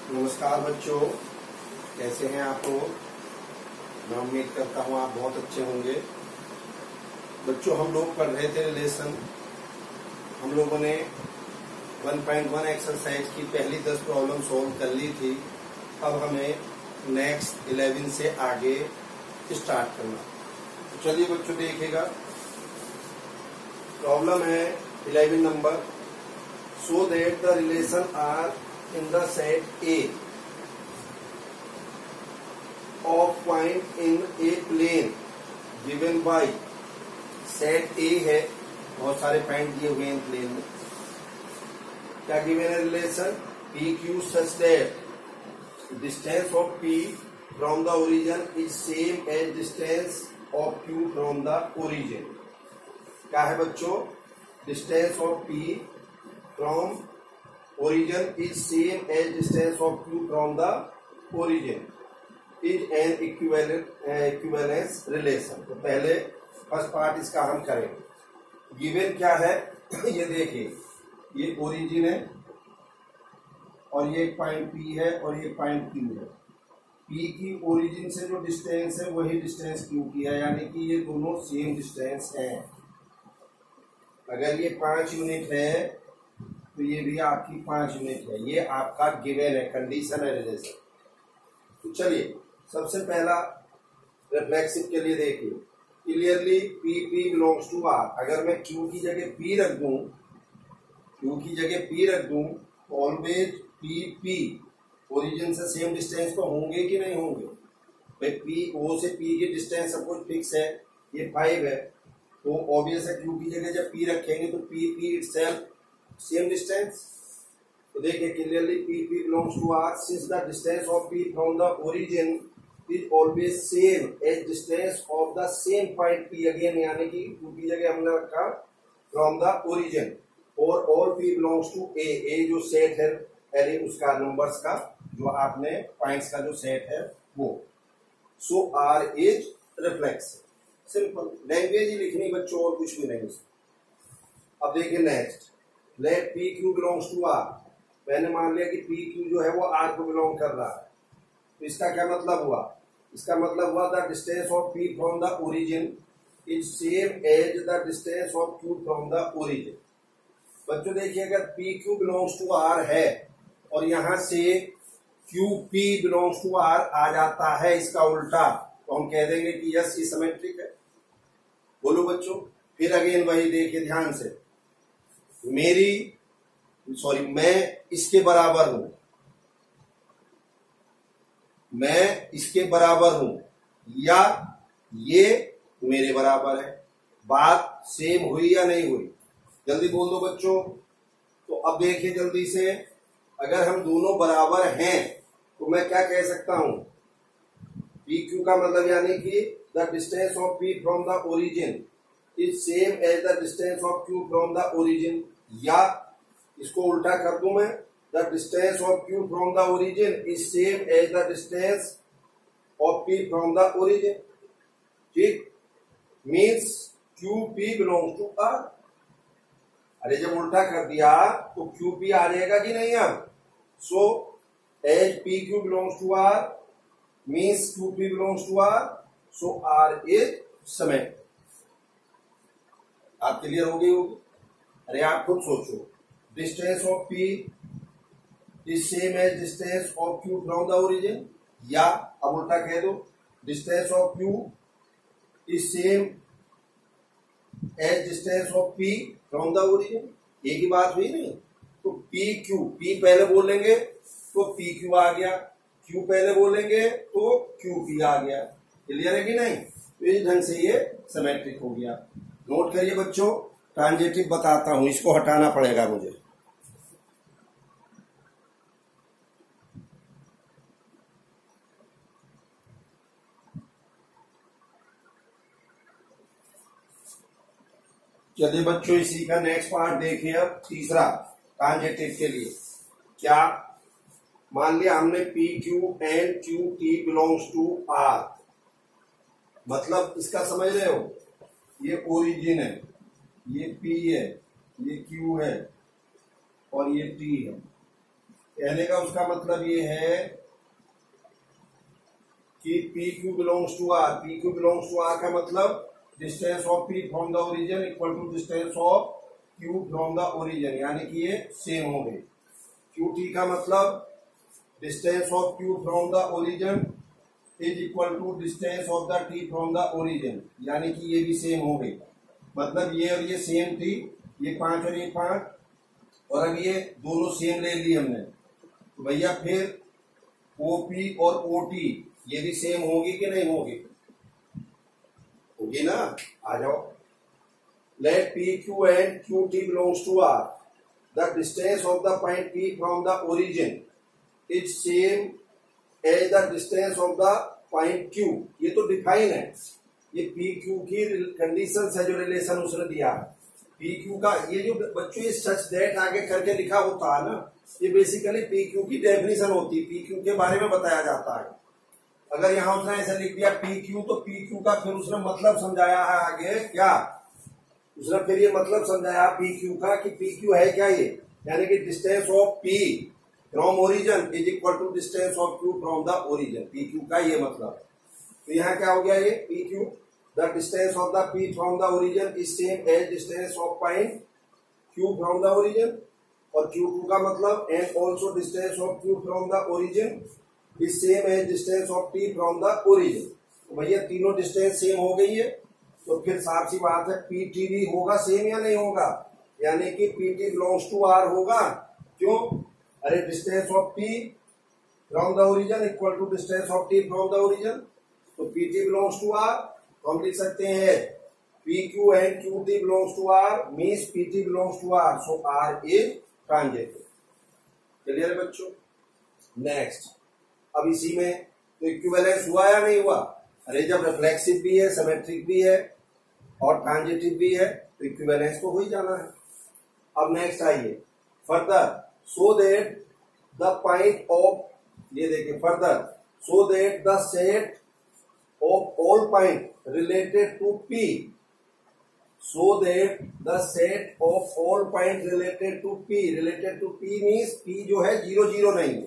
नमस्कार बच्चों, कैसे हैं आप लोग। मैं उम्मीद करता हूँ आप बहुत अच्छे होंगे। बच्चों, हम लोग पढ़ रहे थे रिलेशन। हम लोगों ने 1.1 एक्सरसाइज की पहली 10 प्रॉब्लम सॉल्व कर ली थी। अब हमें नेक्स्ट 11 से आगे स्टार्ट करना। तो चलिए बच्चों देखिएगा। प्रॉब्लम है 11 number. So that the relation R in the set A of point in a plane given by set A है, बहुत सारे पॉइंट दिए हुए हैं प्लेन में। क्या गिवन है relation P Q such that distance of P from the origin is same as distance of Q from the origin। क्या है बच्चों, distance of P from origin is same as distance of Q from the origin is an equivalence relation। तो पहले first part इसका हम करेंगे। Given क्या है ये देखिए, ये ओरिजिन है और ये पॉइंट P है और ये पॉइंट Q है। P की ओरिजिन से जो डिस्टेंस है वही डिस्टेंस Q की है, यानी कि ये दोनों सेम डिस्टेंस हैं। अगर ये 5 यूनिट है तो ये भी आपकी 5 यूनिट है। ये आपका गिवन है, कंडीशन है रिलेशन। तो चलिए सबसे पहला रिफ्लेक्सिव के लिए देखिए, clearly P belongs to R। अगर मैं Q की जगह P रख दूं, ऑलवेज P ओरिजिन से सेम डिस्टेंस तो होंगे कि नहीं होंगे भाई। P O से P की डिस्टेंस सब कुछ फिक्स है, ये 5 है, तो ऑब्वियस है Q की जगह जब P रखेंगे तो P इटसेल्फ सेम डिस्टेंस। तो देखिए clearly P belongs to R since the distance of P from the origin is always same as distance of the same point P again, यानी कि Q की जगह हमने रखा फ्रॉम द ओरिजिन। और all P belongs to A जो set है array उसका नंबर्स का, जो आपने पॉइंट्स का जो सेट है वो। So R is reflexive. Simple language ही लिखनी बच्चों, और कुछ भी नहीं। अब देखिए next, let P Q belongs to R. मैंने मान लिया कि पी क्यू जो है वो आर को बिलोंग कर रहा है। तो इसका क्या मतलब हुआ, इसका मतलब हुआ the distance of P from the origin is same as the distance of Q from the origin. बच्चों देखिए, अगर P Q belongs to R है और यहां से Q P belongs to R आ जाता है इसका उल्टा, तो हम कह देंगे कि यस ये सिमेट्रिक है। बोलो बच्चों। फिर अगेन वही देखिए ध्यान से, मैं इसके बराबर हूं, या ये मेरे बराबर है। बात सेम हुई या नहीं हुई, जल्दी बोल दो बच्चों। तो अब देखिए जल्दी से, अगर हम दोनों बराबर हैं तो मैं क्या कह सकता हूं, पी क्यू का मतलब यानी कि the distance of P from the origin is same as the distance of Q from the origin, या इसको उल्टा कर दूं मैं, the distance of Q from the origin is same as the distance of P from the origin. ठीक, means QP belongs to R। अरे जब उल्टा कर दिया तो QP आ जाएगा कि नहीं। अब so as PQ belongs to R means QP belongs to R, so R is symmetric. आप क्लियर हो गई होगी। अरे आप खुद सोचो, distance of P is same as distance of Q from the origin, या अब उल्टा कह दो distance of Q is same as distance of P from the origin. एक ही बात हुई नहीं। तो P पहले बोलेंगे तो PQ आ गया, Q पहले बोलेंगे तो QP आ गया। क्लियर है कि नहीं। तो इस ढंग से ये सिमेट्रिक हो गया। नोट करिए बच्चों, ट्रांजिटिव बताता हूं, इसको हटाना पड़ेगा मुझे। चलिए बच्चों, इसी का नेक्स्ट पार्ट देखिए। अब तीसरा ट्रांजिटिव के लिए क्या, मान लिया हमने P Q and Q T belongs to R. मतलब इसका समझ रहे हो, ये ओरिजिन है, ये P है, ये Q है और ये T है। कहने का उसका मतलब ये है कि P Q belongs to R. P Q belongs to R का मतलब distance of P from the origin equal to distance of Q from the origin, यानी कि ये सेम हो गए। क्यू टी का मतलब distance of Q from the origin is equal to distance of the T from the origin, यानी कि ये भी सेम हो गई। मतलब ये और ये सेम थी, ये 5 और ये 5, और अब ये दोनों सेम ले लिए हमने, तो भैया फिर ओपी और ओटी ये भी सेम होगी कि नहीं होगी? होगी ना। आ जाओ। Let P Q and Q T belongs to R. The distance of the point P from the origin is same as the distance of the point Q. ये तो डिफाइन है, ये पी क्यू की कंडीशन है जो relation उसने दिया है। पी क्यू का ये जो बच्चों ये सच दैट आगे करके लिखा होता है ना, ये बेसिकली पी क्यू की डेफिनेशन होती है, पी क्यू के बारे में बताया जाता है। अगर यहाँ उसने ऐसा लिख दिया पी क्यू, तो पी क्यू का फिर उसने मतलब समझाया है आगे क्या, उसने फिर ये मतलब समझाया पी क्यू का कि पी क्यू है क्या ये, यानी कि distance of P from origin is equal to distance of Q from the origin. P Q का ये मतलब। तो यहाँ क्या हो गया ये P Q, the distance of the P from the origin is same as distance of point Q from the origin, और क्यू टू का मतलब and also distance of Q from the origin is same as distance of T from the origin. तो भैया तीनों distance same हो गई है, तो फिर साफ सी बात है पी टी भी होगा सेम या नहीं होगा, यानी कि P T belongs to R होगा। क्यों? अरे distance of P from the origin equal to distance of T from the origin, तो P T belongs to R. तो हम लिख सकते हैं P Q and Q T belongs to R means P T belongs to R, so R is transitive. Clear है बच्चों? Next, अब इसी में तो इक्विवेलेंस हुआ या नहीं हुआ? अरे जब रिफ्लेक्सिव भी है, सिमेट्रिक भी है और ट्रांजिटिव भी है, तो इक्विवेलेंस तो हो ही जाना है। अब नेक्स्ट आइए further, so that the point of, ये देखिए further, so that the set of all point related to P, so that the set of all point related to P means P जो है 0 0 नहीं है,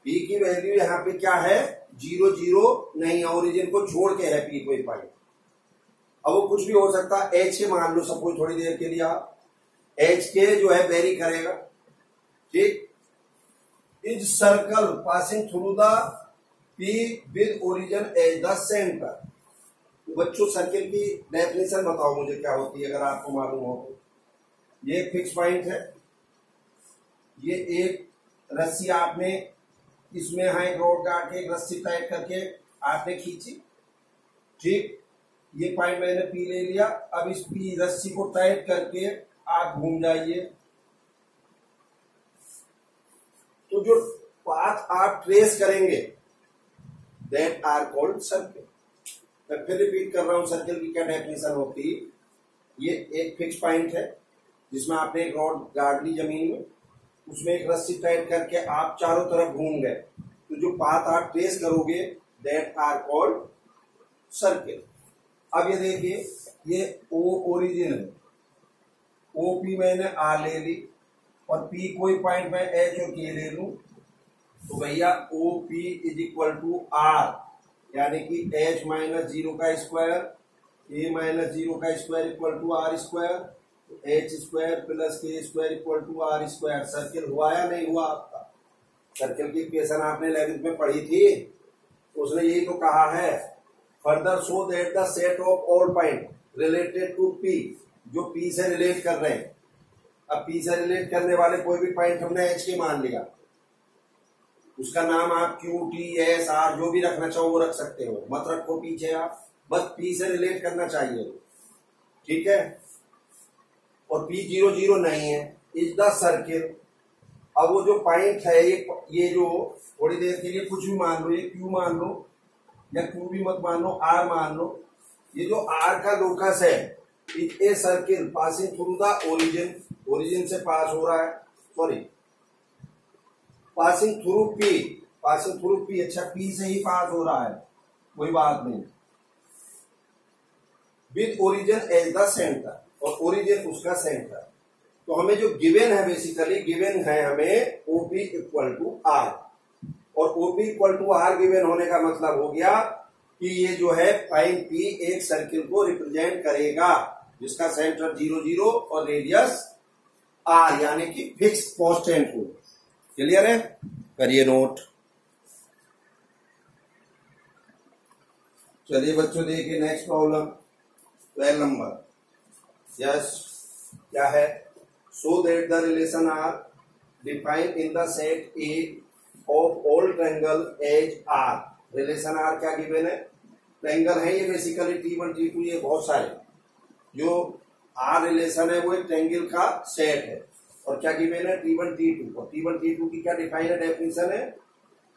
पी की value यहाँ पे क्या है 0 0 नहीं है, ओरिजिन को छोड़ के है पी कोई पॉइंट। अब वो कुछ भी हो सकता है, एच के मान लो सपोज थोड़ी देर के लिए आप एच के जो है वेरी करेगा, ठीक। Is circle passing through the P with origin as the centre. बच्चों सर्किल की डेफिनेशन बताओ मुझे क्या होती है, अगर आपको मालूम हो तो। ये एक फिक्स पॉइंट है, ये एक रस्सी आपने इसमें है रोड काट के एक रस्सी टाइट करके आपने खींची, ठीक। ये पॉइंट मैंने पी ले लिया, अब इस पी रस्सी को टाइट करके आप घूम जाइए, तो जो पाथ आप ट्रेस करेंगे दैट आर कॉल्ड सर्किल। मैं फिर रिपीट कर रहा हूं, सर्किल की क्या डेफिनेशन होती है। ये एक फिक्स पॉइंट है जिसमें आपने एक रॉड गाड़ ली जमीन में, उसमें एक रस्सी टाइट करके आप चारों तरफ घूम गए, तो जो पाथ आप ट्रेस करोगे दैट आर कॉल्ड सर्किल। अब ये देखिए, ये ओ ओरिजिन है, ओ पी मैंने आर ले ली और पी कोई पॉइंट में एच और के ले लूं, तो भैया O P is equal to R, यानी कि एच माइनस 0 का स्क्वायर ए माइनस 0 का square equal to R square, तो H square plus K square equal to R square. Circle हुआ या नहीं हुआ आपका? सर्किल की इक्वेशन आपने 11th में पढ़ी थी, तो उसने यही तो कहा है further so that the set of all point related to P, जो पी से रिलेट कर रहे हैं। अब पी से रिलेट करने वाले कोई भी पॉइंट हमने एच के मान लिया, उसका नाम आप क्यू टी एस आर जो भी रखना चाहो वो रख सकते हो, मत रखो पीछे, आप बस पी से रिलेट करना चाहिए, ठीक है। और पी 0 0 नहीं है, इज द सर्किल। अब वो जो पॉइंट है ये जो थोड़ी देर के लिए कुछ भी मान लो, ये क्यू मान लो या क्यू भी मत मान लो, आर मान लो, ये जो आर का लोकस है is a circle passing through the origin, origin से पास हो रहा है, सॉरी पासिंग थ्रू पी, अच्छा पी से ही पास हो रहा है, कोई बात नहीं, with origin as the centre, और ओरिजिन उसका सेंटर। तो हमें जो गिवन है, बेसिकली गिवन है हमें OP इक्वल टू R, और OP इक्वल टू R गिवन होने का मतलब हो गया कि ये जो है पॉइंट P एक सर्किल को रिप्रेजेंट करेगा जिसका सेंटर 0 0 और रेडियस R, यानी कि फिक्स कांस्टेंट को। क्लियर है? करिए नोट। चलिए बच्चों देखिए नेक्स्ट प्रॉब्लम 12 नंबर। यस, क्या है? So that the relation R defined in the set A of all triangle as R. Relation R क्या गिवन है? ट्रायंगल है ये बेसिकली T1 T2, ये बहुत सारे जो आर रिलेशन है वो एक ट्रायंगल का सेट है। और क्या गिवन है? T1 T2, और T1 T2 की क्या डिफाइन है, डेफिनेशन है?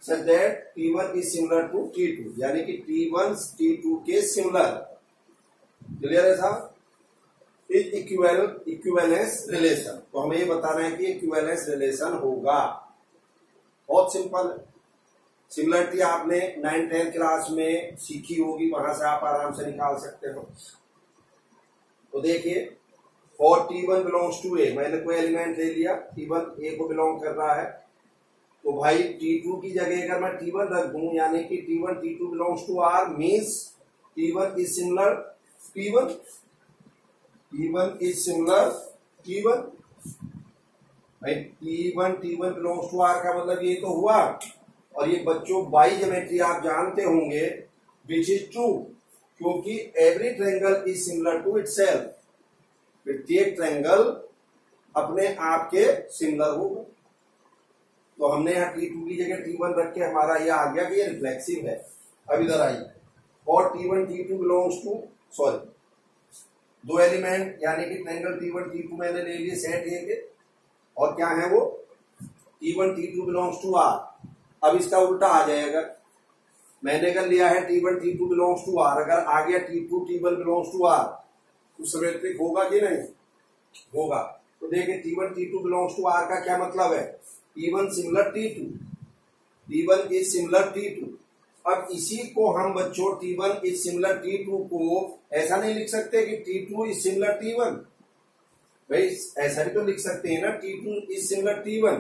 Such that T1 is similar to T2, यानी कि T1 T2 के सिमिलर। क्लियर है साहब? Is equivalence relation. तो हमें ये बताना है कि इक्विवेलेंस रिलेशन होगा। बहुत सिंपल है। सिमिलरिटी आपने 9th-10th क्लास में सीखी होगी, वहां से आप आराम से निकाल सकते हो। तो देखिए, फॉर T1 बिलोंग्स टू ए, मैंने कोई एलिमेंट ले लिया, T1 ए को बिलोंग कर रहा है, तो भाई T2 की जगह अगर मैं T1 रख दूं, यानी कि T1 T2 belongs to R, means T1 is similar T1, T1 is similar T1। भाई T1 बिलोंग्स टू R का मतलब ये तो हुआ। और ये बच्चों बाई ज्योमेट्री आप जानते होंगे, विच इज ट्रू, क्योंकि every triangle is similar to itself. प्रत्येक ट्रायंगल अपने आप के सिमिलर होगा। तो हमने यहाँ T2 की जगह T1 रख के हमारा ये आ गया कि ये रिफ्लेक्सिव है। अब इधर आइए, और T1 T2 belongs to, sorry, दो एलिमेंट यानी कि ट्रायंगल T1 T2 मैंने ले लिए सेट ए के, और क्या है वो? T1 T2 belongs to R। अब इसका उल्टा आ जाएगा, मैंने अगर लिया है T1 T2 belongs to R, अगर आ गया T2 T1 belongs to R, तो सिमेट्रिक होगा कि नहीं? होगा। तो देखिए T1 T2 belongs to R का क्या मतलब है? T1 similar T2, T1 is similar T2। अब इसी को हम बच्चों T1 इज सिमिलर T2 को ऐसा नहीं लिख सकते कि T2 इज सिमिलर T1। भाई ऐसा भी तो लिख सकते हैं ना, T2 इज सिमिलर T1,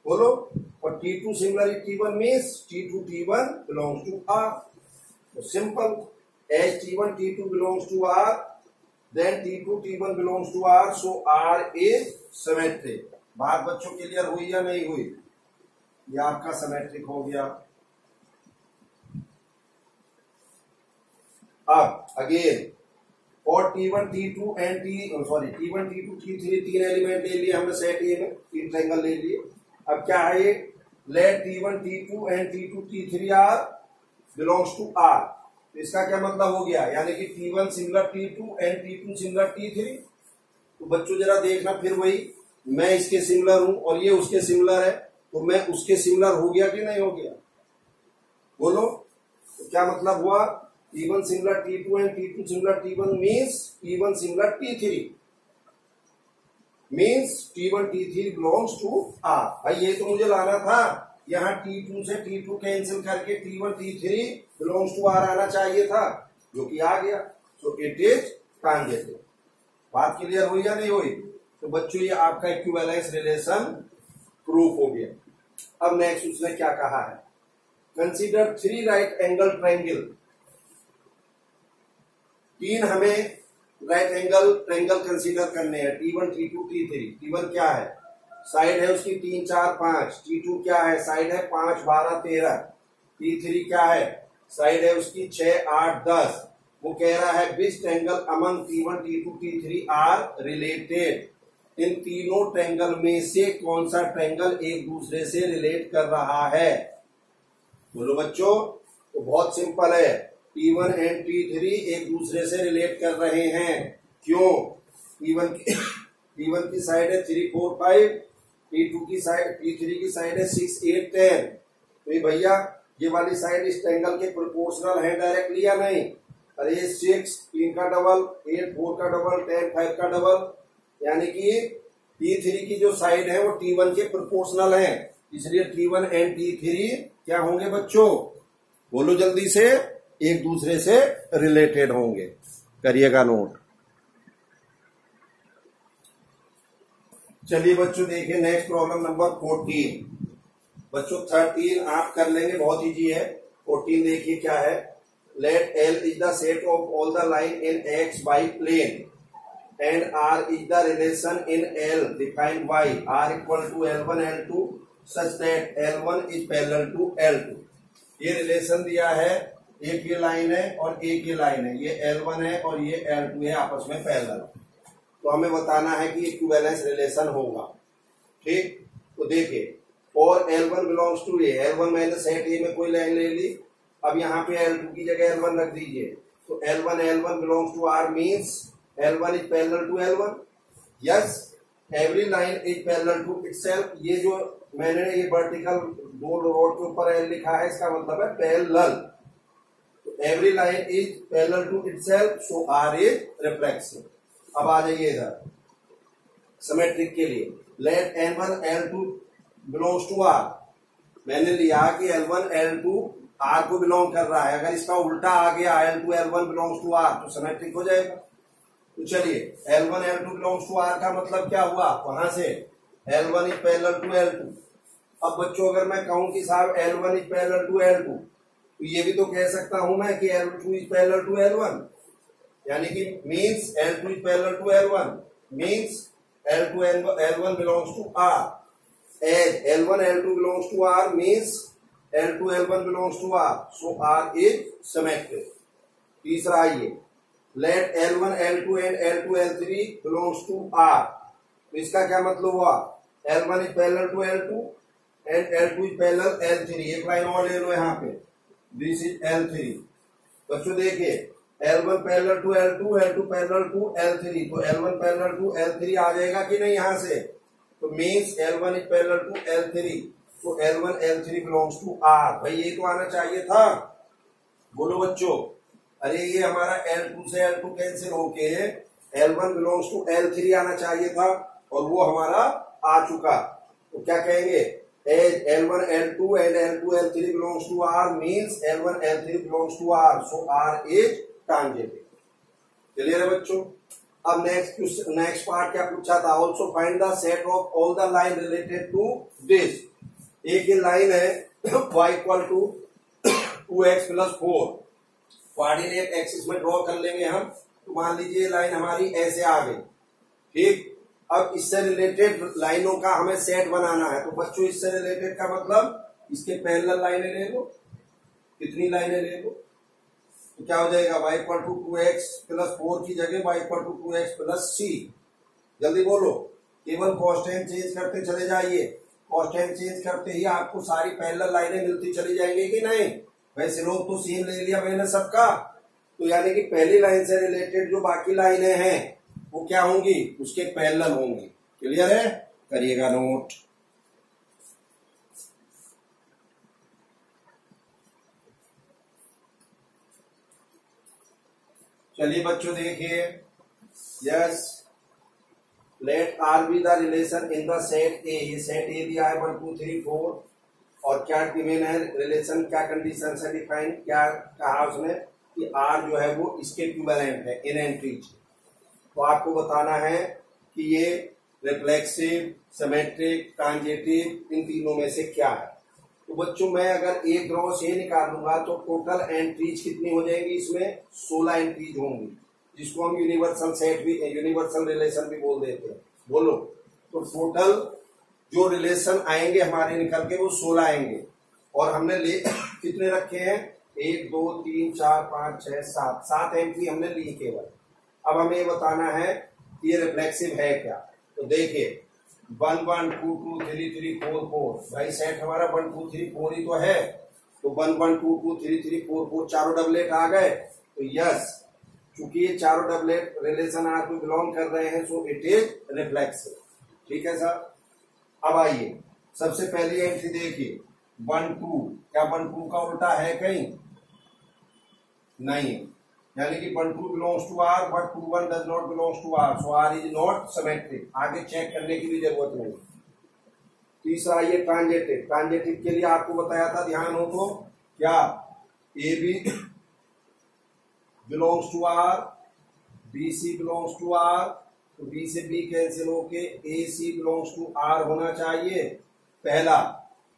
बोलो। और T2 similar T1 means T2 T1 belongs to R। तो simple, as T1 T2 belongs to R, then T2 T1 belongs to R, so R is symmetric. बात बच्चों क्लियर हुई या नहीं हुई? ये आपका सिमेट्रिक हो गया। अब अगेन, और T1 T2 and T1 T2 T3, तीन एलिमेंट ले लिए हमने सेट ए में, तीन ट्रायंगल ले लिए। अब क्या है ये? Let T1 T2 and T2 T3 are belongs to R। तो इसका क्या मतलब हो गया? यानी कि T1 similar T2 and T2 similar T3। तो बच्चों जरा देखना, फिर वही, मैं इसके सिमिलर हूं और ये उसके सिमिलर है, तो मैं उसके सिमिलर हो गया कि नहीं हो गया? बोलो। तो क्या मतलब हुआ? T1 similar T2 and T2 similar T1 means T1 similar T3, means T1 T3 belongs to R। भाई ये तो मुझे लाना था, यहाँ T2 से T2 कैंसिल करके T1 T3 belongs to R आना चाहिए था, जो कि आ गया। तो इट इज ट्रांजिटिव। बात क्लियर हुई या नहीं हुई? तो बच्चों ये आपका इक्विवेलेंस रिलेशन प्रूफ हो गया। अब नेक्स्ट उसने क्या कहा है? Consider 3 right angle triangle. तीन हमें राइट एंगल ट्रायंगल कंसीडर करने हैं, T1 T2 T3। T1 क्या है? साइड है उसकी 3 4 5। T2 क्या है? साइड है 5 12 13। T3 क्या है? साइड है उसकी 6 8 10। वो कह रहा है which triangle among T1 T2 T3 are related. इन तीनों ट्रायंगल में से कौन सा ट्रायंगल एक दूसरे से रिलेट कर रहा है? बोलो बच्चों। तो बहुत सिंपल है, T1 एंड T3 एक दूसरे से रिलेट कर रहे हैं। क्यों? T1 की साइड है 3 4 5, T3 की साइड है 6 8 10। तो ये भैया ये वाली साइड इस ट्रायंगल के प्रोपोर्शनल है डायरेक्टली या नहीं? अरे 6 3 का डबल, 8 4 का डबल, 10 5 का डबल, यानी कि T3 की जो साइड है वो T1 के प्रोपोर्शनल है, इसलिए T1 एंड T3 क्या होंगे बच्चों? बोलो जल्दी से, एक दूसरे से रिलेटेड होंगे। करिएगा नोट। चलिए बच्चों देखिए नेक्स्ट प्रॉब्लम नंबर 14। बच्चों 13 आप कर लेंगे, बहुत इजी है। 14 देखिए क्या है। Let L is the set of all the line in X by plane and R is the relation in L defined by R equal to L1 L2 such that L1 is parallel to L2। ये relation दिया है, एक ये line है और एक ये line है, ये L1 है और ये L2 है, आपस में पैरेलल। तो हमें बताना है कि इक्विवेलेंस रिलेशन होगा। ठीक, तो देखिए और L1 belongs to A, L1 मैंने सेट ए में कोई लाइन ले ली, अब यहाँ पे L2 की जगह L1 रख दीजिए। तो L1 belongs to R means L1 is parallel to L1। Yes, every line is parallel to itself। ये जो मैंने ये वर्टिकल दो रोड के ऊपर L लिखा है, इसका मतलब है पैरेलल। तो every line is parallel to itself, so R is reflexive। अब आ जाइए इधर सिमेट्रिक के लिए। Let L1 L2 belongs to R। मैंने लिया कि L1 L2 R को बिलोंग कर रहा है, अगर इसका उल्टा आ गया L2 L1 belongs to R तो सिमेट्रिक हो जाएगा। तो चलिए L1 L2 belongs to R का मतलब क्या हुआ, वहां से L1 is parallel to L2। अब बच्चों अगर मैं कहूं कि साहब L1 is parallel to L2, तो ये भी तो कह सकता हूं मैं कि L2 is parallel to L1, यानी कि means L2 is parallel to L1 means L2 L1 belongs to R। As L1 L2 belongs to R means L2 L1 belongs to R, so R is symmetric. तीसरा ये let L1 L2 and L2 L3 belongs to R। तो इसका क्या मतलब हुआ, L1 is parallel to L2 and L2 is parallel L3। एक line और ले लो यहाँ पे, दिस इज L3। बच्चों देखिए L1 parallel to L2, L2 parallel to L3, तो L1 पैरेलल टू L3 आ जाएगा कि नहीं यहाँ से, तो means L1 is parallel to L3, तो L1 L3 belongs to R। भाई ये तो आना चाहिए था, बोलो बच्चों। अरे ये हमारा L2 से L2 कैंसिल होके L1 बिलोंग्स टू L3 आना चाहिए था, और वो हमारा आ चुका। तो क्या कहेंगे, as L1 L2 and L2 L3 belongs to R means L1 L3 belongs to R, so R is tangent. Clear है बच्चों। अब नेक्स्ट पार्ट क्या पूछा था, also find the set of all the line related to this. एक ये line है y equal to 2x plus 4, coordinate axis में ड्रॉ कर लेंगे हम। तो मान लीजिए लाइन हमारी ऐसे आ गई, ठीक। अब इससे रिलेटेड लाइनों का हमें सेट बनाना है। तो बच्चों इससे रिलेटेड का मतलब इसके पैरेलल लाइनें ले लो, कितनी लाइनें ले लो, तो क्या हो जाएगा y equal to 2x plus 4 की जगह y equal to 2x plus c। जल्दी बोलो, केवल कॉन्स्टेंट चेंज करते चले जाइए, कॉन्स्टेंट चेंज करते ही आपको सारी पैरेलल लाइनें मिलती चली जाएंगी कि नहीं। वैसे लोग तो सेम ले लिया मैंने सबका, तो यानी कि पहली लाइन से रिलेटेड जो बाकी लाइनें हैं वो क्या होंगी, उसके पैरेलल होंगी। क्लियर है, करिएगा नोट। चलिए बच्चों देखिए, yes let R be the relation in the set ए। ये सेट ए दिया है 1 2 3 4, और क्या गिवन है रिलेशन, क्या कंडीशन से डिफाइन, क्या कहा उसने कि आर जो है वो इसके इक्विवेलेंट है इन एंट्रीज। तो आपको बताना है कि ये रिफ्लेक्सिव, सिमेट्रिक, ट्रांजिटिव, इन तीनों में से क्या है। तो बच्चों मैं अगर एक क्रॉस ये निकालूंगा तो टोटल एंट्रीज कितनी हो जाएंगी, इसमें 16 एंट्रीज होंगी, जिसको हम यूनिवर्सल सेट भी, यूनिवर्सल रिलेशन भी बोल देते हैं। बोलो, तो टोटल जो रिलेशन आएंगे हमारे निकल के वो 16 आएंगे, और हमने ले कितने रखे हैं, 1 2 3 4 5 6 7, 7 एंट्री हमने ली केवल। अब हमें ये बताना है कि ये रिफ्लेक्सिव है क्या। तो देखिए 1 1 2 2 3 3 4 4, भाई सेट हमारा 1 2 3 4 ही तो है। तो 1 1 2 2 3 3 4 4 चारों डबलेट आ गए। तो यस, चूंकि ये चारों डबलेट रिलेशन आर को बिलोंग कर रहे हैं, सो इट इज रिफ्लेक्सिव। ठीक है सर। अब आइए सबसे पहली एंट्री देखिए 1 2, क्या 1 2 का उल्टा है कहीं, नहीं, यानी कि 1 2 belongs to R but 2 1 does not belongs to R, so R is not symmetric. आगे चेक करने की भी जरूरत नहीं। तीसरा ये ट्रांजिटिव, ट्रांजिटिव के लिए आपको बताया था, ध्यान हो तो, क्या A B belongs to R, B C belongs to R, तो बी से बी कैंसिल होके A C belongs to R होना चाहिए पहला,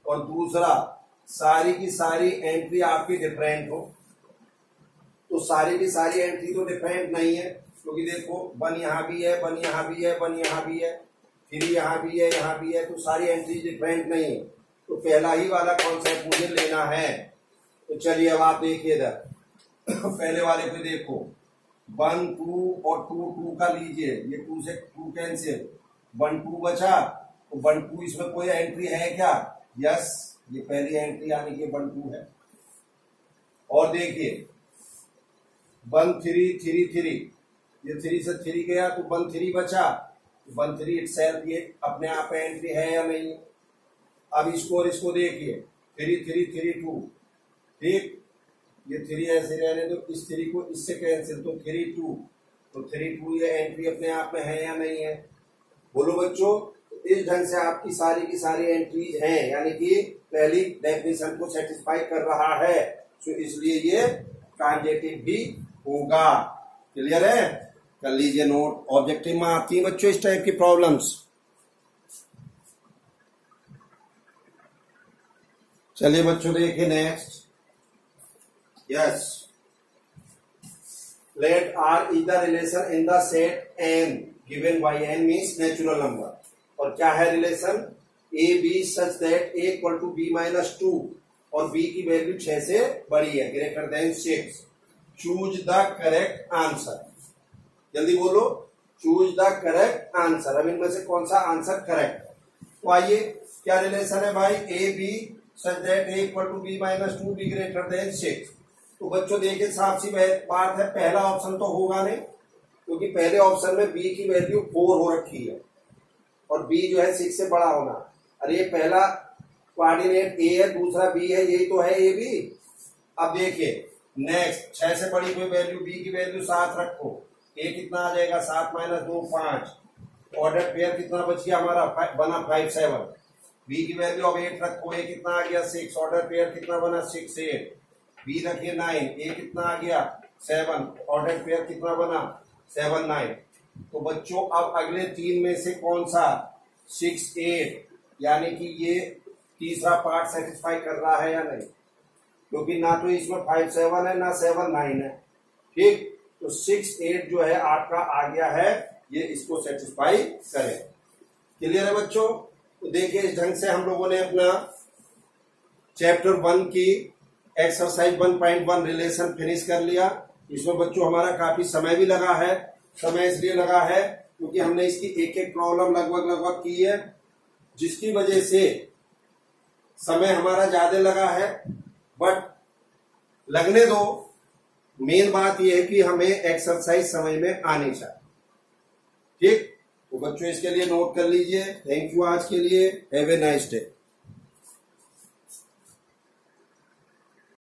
और दूसरा सारी की सारी एंट्री आपकी डिफरेंट हो। तो सारी की सारी एंट्री तो डिफरेंट नहीं है, क्योंकि देखो 1 यहाँ भी है, 1 यहाँ भी है, 1 यहाँ भी है, 3 यहाँ भी है, यहाँ भी है, तो सारी एंट्री डिफरेंट नहीं है। तो पहला ही वाला कॉन्सेप्ट मुझे लेना है। तो चलिए अब आप देखिए इधर पहले वाले पे देखो 1 2 और 2 2 का लीजिए, ये 2 से 2 कैंसिल, 1 2 बचा, तो 1 2 इसमें कोई एंट्री है क्या? यस, ये पहली एंट्री यानी कि 1 2 है। और देखिए 1 3 3 3, ये 3 से 3 गया तो 1 3 बचा, 1 3 इटसेल्फ ये अपने आप एंट्री है या नहीं। अब इसको और इसको देखिए 3 3 3 2, ठीक, ये 3 ऐसे रहने दो, इस 3 को इससे कैंसिल, तो 3 2, तो 3 2 ये एंट्री अपने आप में है या नहीं है? बोलो बच्चों। तो इस ढंग से आपकी सारी की सारी एंट्रीज हैं, यानी कि पहली डेफिनेशन को सेटिस्फाई कर रहा है, तो इसलिए ये ट्रांजेक्टिव भी होगा। क्लियर है? कर लीजिए नोट। ऑब्जेक्टिव में आती है बच्चों इस टाइप की प्रॉब्लम्स। चलिए बच्चों देखिए next. Yes, let R is the relation in the set N given by N means natural number. और क्या है relation? A B such that A equal to B minus 2 और बी की वैल्यू 6 से बड़ी है, greater than 6। Choose the correct answer. जल्दी बोलो, चूज द करेक्ट आंसर। अब इनमें से कौन सा आंसर करेक्ट है? तो आइए, क्या रिलेशन है भाई? A B such that A equal to B minus 2 B greater than 6। तो बच्चों देखिए साफ सी बात है, पहला ऑप्शन तो होगा नहीं, क्योंकि पहले ऑप्शन में बी की वैल्यू 4 हो रखी है और बी जो है 6 से बड़ा होना। अरे ये पहला कोऑर्डिनेट ए है, दूसरा बी है, यही तो है ए बी। अब देखिए नेक्स्ट, 6 से बड़ी कोई वैल्यू, बी की वैल्यू 7 रखो, ए कितना आ जाएगा? 7 माइनस 2 5। ऑर्डर पेयर कितना बच गया हमारा? बना 5 7। बी की वैल्यू अब 8 रखो, ए कितना आ गया? 6। ऑर्डर पेयर कितना बना? 6 8। बी रखिए 9, ए कितना आ गया? 7। ऑर्डर पेयर कितना बना? 7 9। तो बच्चों अब अगले 3 में से कौन सा? 6 8, यानी कि ये तीसरा पार्ट सेटिस्फाई कर रहा है या नहीं? क्योंकि ना तो इसमें 5 7 है, ना 7 9 है, ठीक। तो 6 8 जो है आपका आ गया है, ये इसको सेटिस्फाई करे। क्लियर है बच्चों? तो देखिए इस ढंग से हम लोगों ने अपना चैप्टर 1 की एक्सरसाइज 1.1 रिलेशन फिनिश कर लिया। इसमें बच्चों हमारा काफी समय भी लगा है। समय इसलिए लगा है क्योंकि हमने इसकी एक एक प्रॉब्लम लगभग की है, जिसकी वजह से समय हमारा ज्यादा लगा है। बट लगने दो, मेन बात यह है कि हमें एक्सरसाइज समझ में आनी चाहिए, ठीक। तो बच्चों इसके लिए नोट कर लीजिए। थैंक यू आज के लिए। Have a nice day.